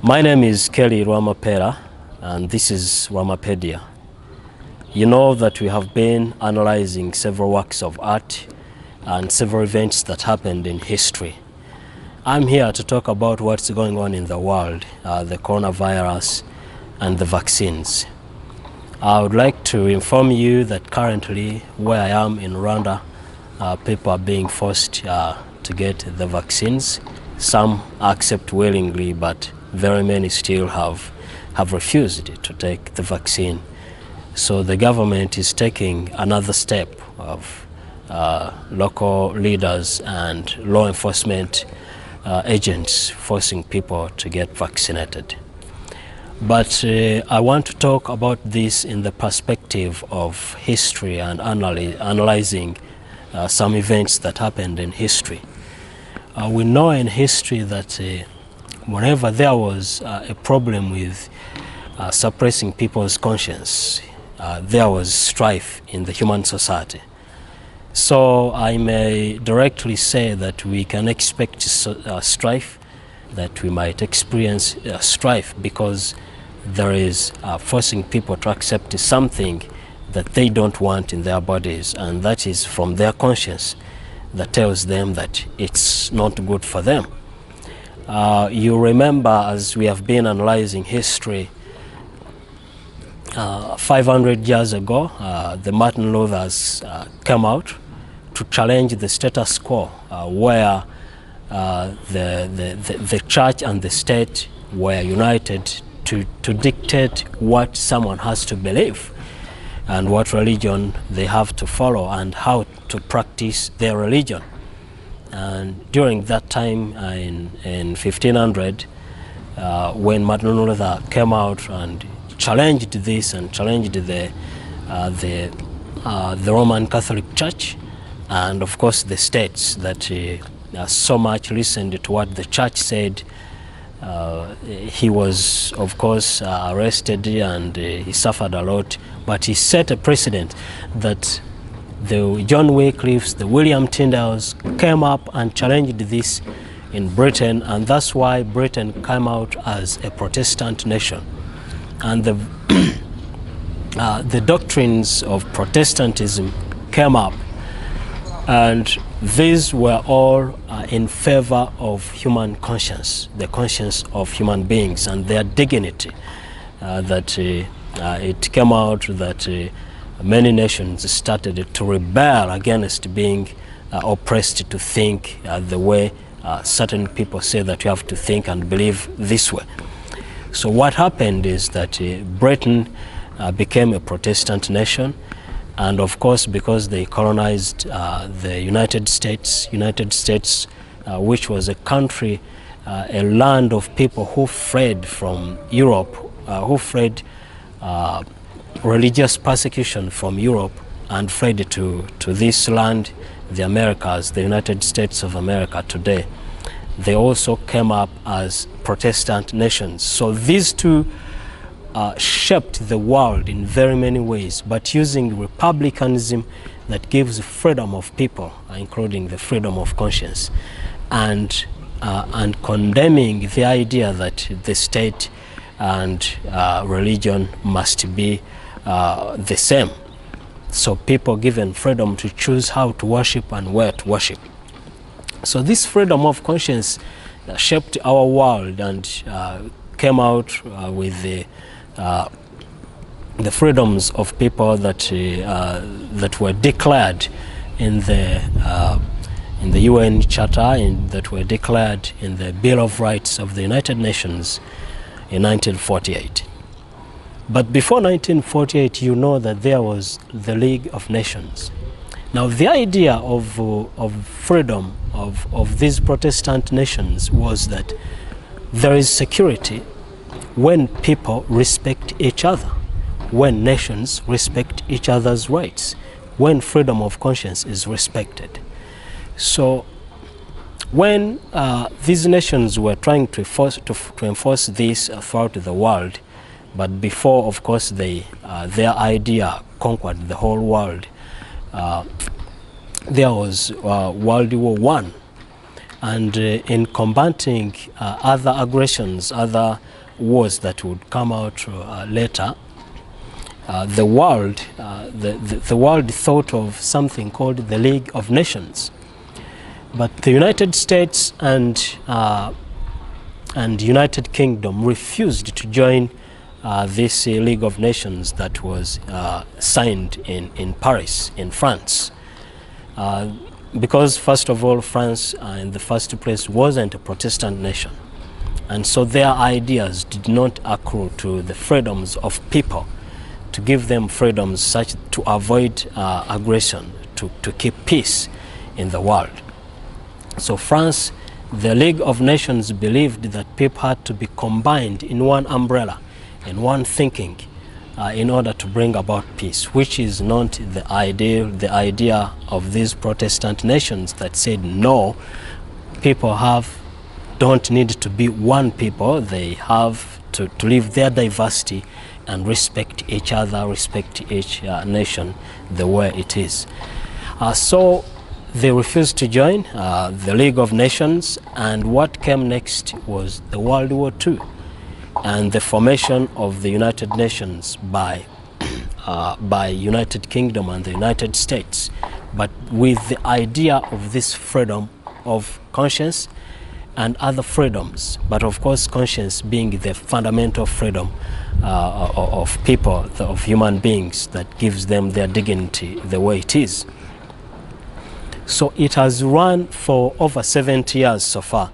My name is Kelly Ramapera, and this is Ramapedia. You know that we have been analyzing several works of art and several events that happened in history. I'm here to talk about what's going on in the world, the coronavirus and the vaccines. I would like to inform you that currently where I am in Rwanda, people are being forced to get the vaccines. Some accept willingly, but very many still have refused to take the vaccine. So the government is taking another step of local leaders and law enforcement agents forcing people to get vaccinated. But I want to talk about this in the perspective of history and analyzing some events that happened in history. We know in history that whenever there was a problem with suppressing people's conscience, there was strife in the human society. So I may directly say that we can expect strife, that we might experience strife because there is forcing people to accept something that they don't want in their bodies, and that is from their conscience that tells them that it's not good for them. You remember, as we have been analyzing history, 500 years ago, the Martin Luthers came out to challenge the status quo, where the church and the state were united to dictate what someone has to believe and what religion they have to follow and how to practice their religion. And during that time in 1500, when Martin Luther came out and challenged this and challenged the Roman Catholic Church, and of course the states that so much listened to what the church said, he was of course arrested and he suffered a lot, but he set a precedent that the John Wycliffe's, the William Tyndales came up and challenged this in Britain, and that's why Britain came out as a Protestant nation. And the doctrines of Protestantism came up, and these were all in favor of human conscience, the conscience of human beings and their dignity. That it came out that many nations started to rebel against being oppressed to think the way certain people say that you have to think and believe this way. So what happened is that Britain became a Protestant nation, and of course because they colonized the United States, which was a country, a land of people who fled from Europe, who fled religious persecution from Europe and fled to this land, the Americas, the United States of America today. They also came up as Protestant nations. So these two shaped the world in very many ways, but using republicanism that gives freedom of people, including the freedom of conscience, and condemning the idea that the state and religion must be the same. So people given freedom to choose how to worship and where to worship. So this freedom of conscience shaped our world and came out with the freedoms of people that were declared in the UN Charter, that were declared in the Bill of Rights of the United Nations in 1948. But before 1948, you know that there was the League of Nations. Now the idea of freedom of these Protestant nations was that there is security when people respect each other, when nations respect each other's rights, when freedom of conscience is respected. So when these nations were trying to enforce this throughout the world, but before, of course, their idea conquered the whole world, there was World War I. And in combating other aggressions, other wars that would come out later, the world thought of something called the League of Nations. But the United States and United Kingdom refused to join this League of Nations that was signed in Paris, in France. Because first of all, France in the first place wasn't a Protestant nation. And so their ideas did not accrue to the freedoms of people, to give them freedoms such to avoid aggression, to keep peace in the world. So France, the League of Nations believed that people had to be combined in one umbrella, in one thinking, in order to bring about peace, which is not the idea of these Protestant nations that said, no, people don't need to be one people, they have to live their diversity and respect each other, respect each nation the way it is. So they refused to join the League of Nations, and what came next was the World War II and the formation of the United Nations by United Kingdom and the United States, but with the idea of this freedom of conscience and other freedoms, but of course conscience being the fundamental freedom of people, of human beings, that gives them their dignity the way it is. So it has run for over 70 years so far,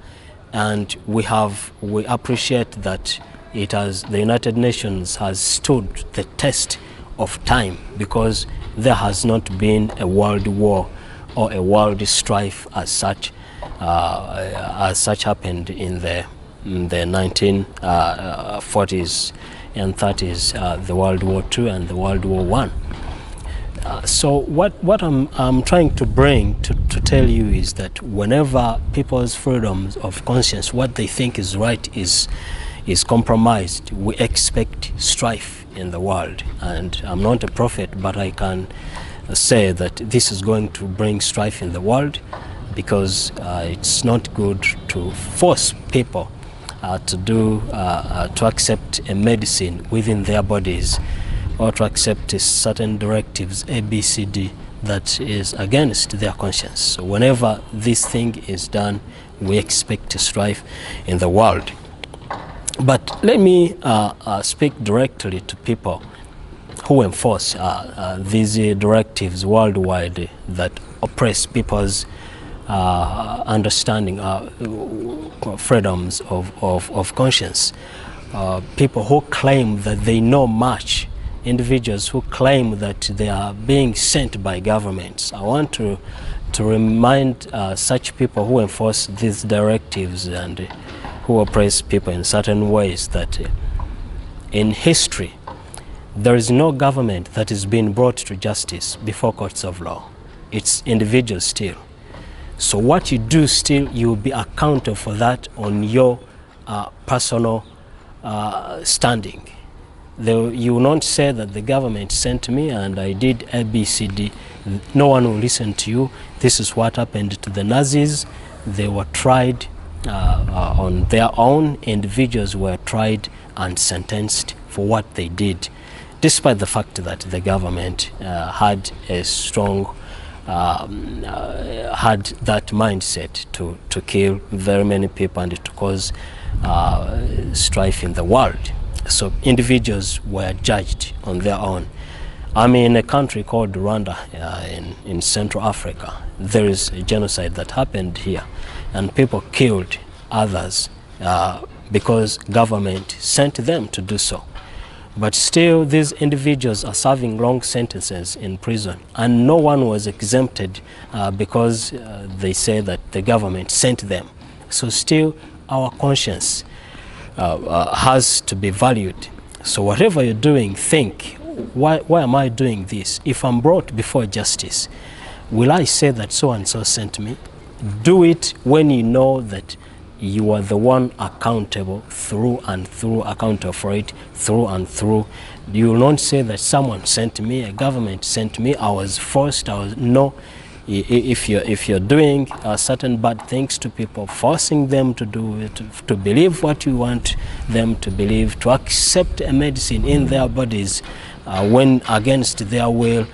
and we appreciate that the United Nations has stood the test of time, because there has not been a world war or a world strife as such happened in the 1940s and 30s, the World War II and the World War I. So what I'm trying to bring to tell you is that whenever people's freedoms of conscience, what they think is right, is compromised, we expect strife in the world. And I'm not a prophet, but I can say that this is going to bring strife in the world, because it's not good to force people to accept a medicine within their bodies, or to accept certain directives, A, B, C, D, that is against their conscience. So whenever this thing is done, we expect strife in the world. But let me speak directly to people who enforce these directives worldwide that oppress people's understanding, freedoms of conscience. People who claim that they know much, individuals who claim that they are being sent by governments. I want to remind such people who enforce these directives and who oppress people in certain ways that in history there is no government that is being brought to justice before courts of law. It's individuals still. So what you do still, you will be accountable for that on your personal standing. You will not say that the government sent me and I did A, B, C, D. No one will listen to you. This is what happened to the Nazis. They were tried on their own. Individuals were tried and sentenced for what they did, despite the fact that the government had a strong had that mindset to kill very many people and to cause strife in the world. So individuals were judged on their own. I'm in a country called Rwanda in Central Africa. There is a genocide that happened here, and people killed others because government sent them to do so. But still, these individuals are serving long sentences in prison, and no one was exempted because they say that the government sent them. So still, our conscience has to be valued. So whatever you're doing, think, why am I doing this? If I'm brought before justice, will I say that so-and-so sent me? Do it when you know that you are the one accountable through and through, accountable for it through and through. You will not say that someone sent me, a government sent me, I was forced, no. If you're doing certain bad things to people, forcing them to do it, to believe what you want them to believe, to accept a medicine in their bodies when against their will,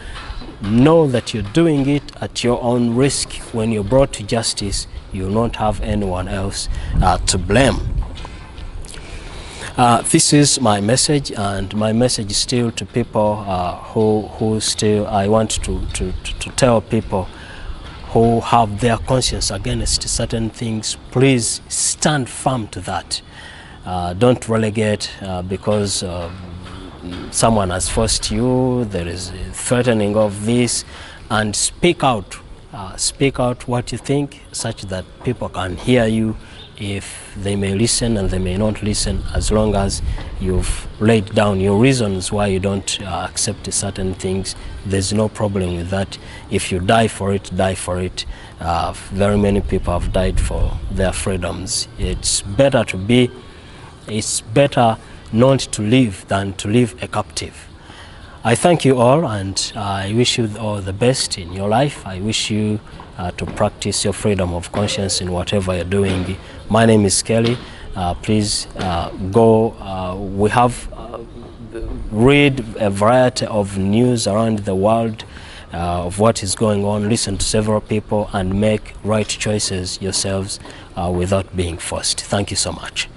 know that you're doing it at your own risk. When you're brought to justice, you'll not have anyone else to blame. This is my message, and my message is still to people who still, I want to tell people who have their conscience against certain things, please stand firm to that. Don't relegate because someone has forced you, there is threatening of this, and speak out. Speak out what you think, such that people can hear you. If they may listen and they may not listen, as long as you've laid down your reasons why you don't accept certain things, there's no problem with that. If you die for it, die for it. Very many people have died for their freedoms. It's better not to live than to live a captive. I thank you all, and I wish you all the best in your life. I wish you to practice your freedom of conscience in whatever you're doing. My name is Kelly. Please go. We have read a variety of news around the world of what is going on. Listen to several people and make right choices yourselves without being forced. Thank you so much.